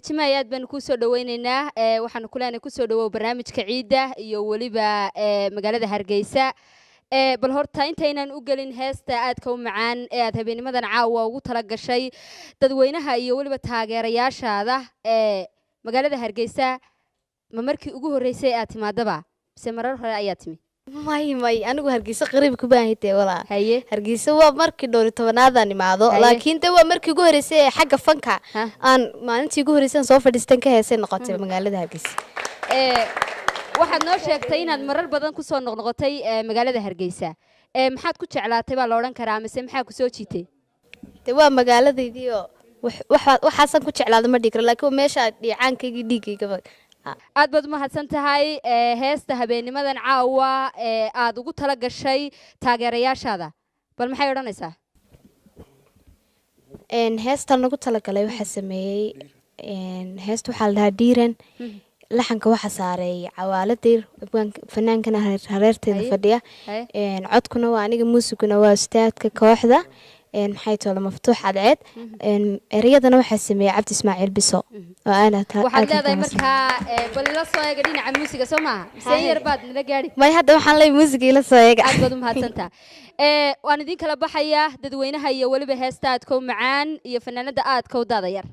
Jimaayaad baan ku soo dhaweynayna waxaan ku leenahay ku soo dhawow barnaamijka ciida iyo waliba magaalada Hargeysa bal horta intaynan u galin heesta aadka u macaan ee aad habeennimadan caawa ugu tala gashay dadweynaha iyo waliba taageerayaashaada magaalada Hargeysa ma markii ugu horeysay aad timaadaba mise marar hore ayaa timi may anigu Hargeysa qariib ku baahitay walaa Hargeysa waa markii 12aad imaado laakiin taa waa markii ugu horeysay xagga fanka aan maalintii ugu horeysay soo fadhiistan ka heesay noqotay magaalada Hargeysa waxaad noo sheegtay inaad marar badan ku soo noqnoqotay magaalada Hargeysa maxaad ku jeclaatay baa la oran karaa mise maxaa ku soo jiitay waa magaaladaydii oo waxaasan ku jeclaado ma dhigro laakiin meesha dhiicaankayga dhiigayga aad baad mahadsan tahay heesta habeennimadan caawa aad ugu tala gashay taageerayaashaada bal maxay oranaysaa heestan ugu tala galay waxa sameeyay heestu waxa la dhahaa Diiran laxanka waxa saaray Cawaaladir fanaankana hareerteeda fadhiya codkuna waa aniga muusiguna waa ustaadka kooxda maxay tolo maftuux cadceed ereyadana waxa sameeyay Cabdi Ismaaciil Biso oo ana waxaad leedahay markaa bal la soo eega dhinaca muusiga Soomaa mise yar baad nala gaari may hadda waxaan leeyahay muusiga ila soo eega aad baad mahadsantahay waan idin kala baxaya dadweynaha iyo waliba heesta aadka u macaan iyo fanaanada aadka u daada yar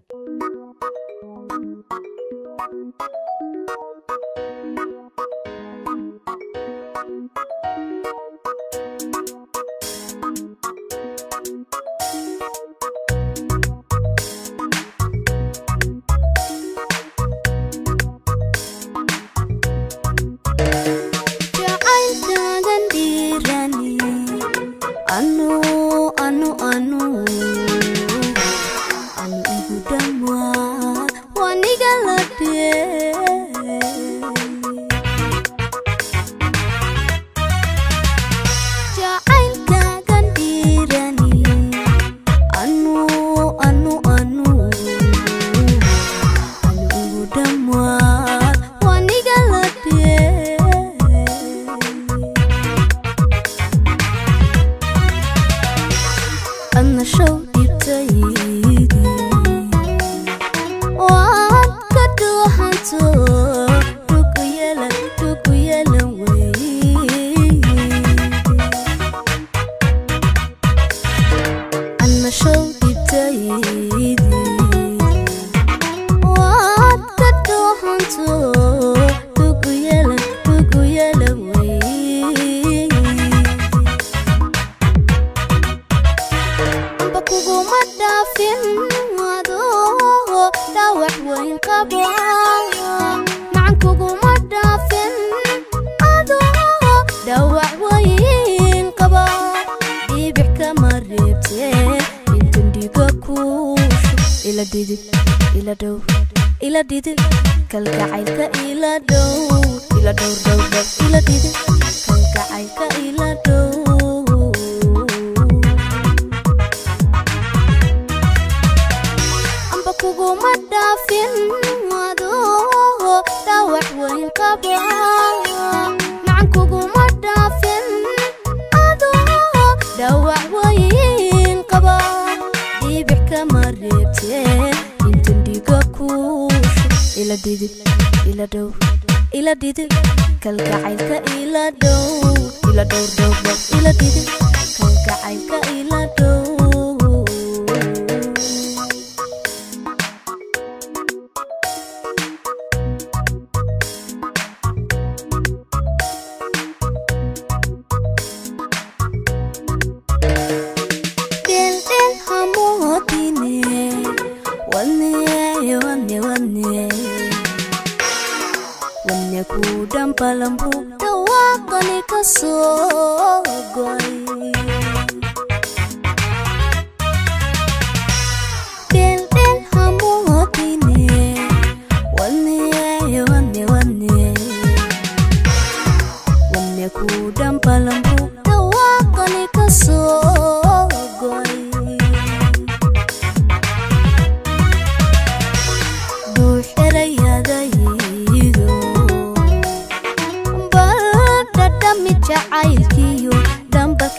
jacaylkiyo damba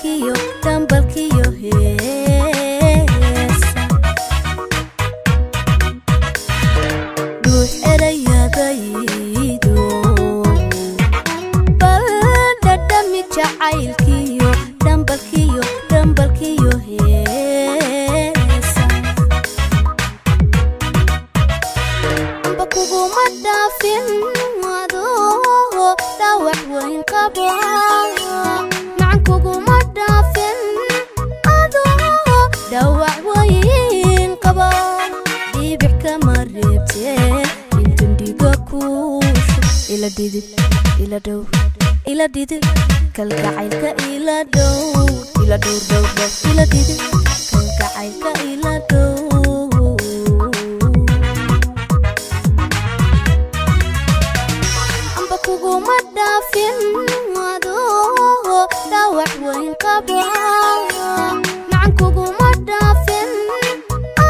ruux erayadaydo bal dhadhami jacaylkiyo dhambalkiyo heesa amba kuguma dhaafin adoo dhaawac weyn qaba macan kuguma dhaafin adoo dhaawac weyn qaba dhibic kama reebtee intan dhiga kuusho ila dhidib ila dhow ila dhidib kalgacaylka ila dhow ila dhow ila dhidib kalgacaylka ila dhow amba kuguma dhaafin adoo dhaawac weyn qaba macan kuguma dhaafin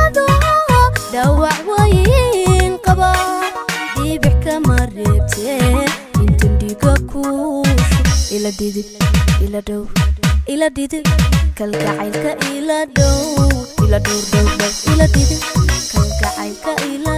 adoo dhaawac weyn qaba dhibic kama reebtee intan dhiga kuusho ila dhidib ila dhow ila dhidib kalgacaylka ila dhow ila dhow ila dhidib kalgacaylka ila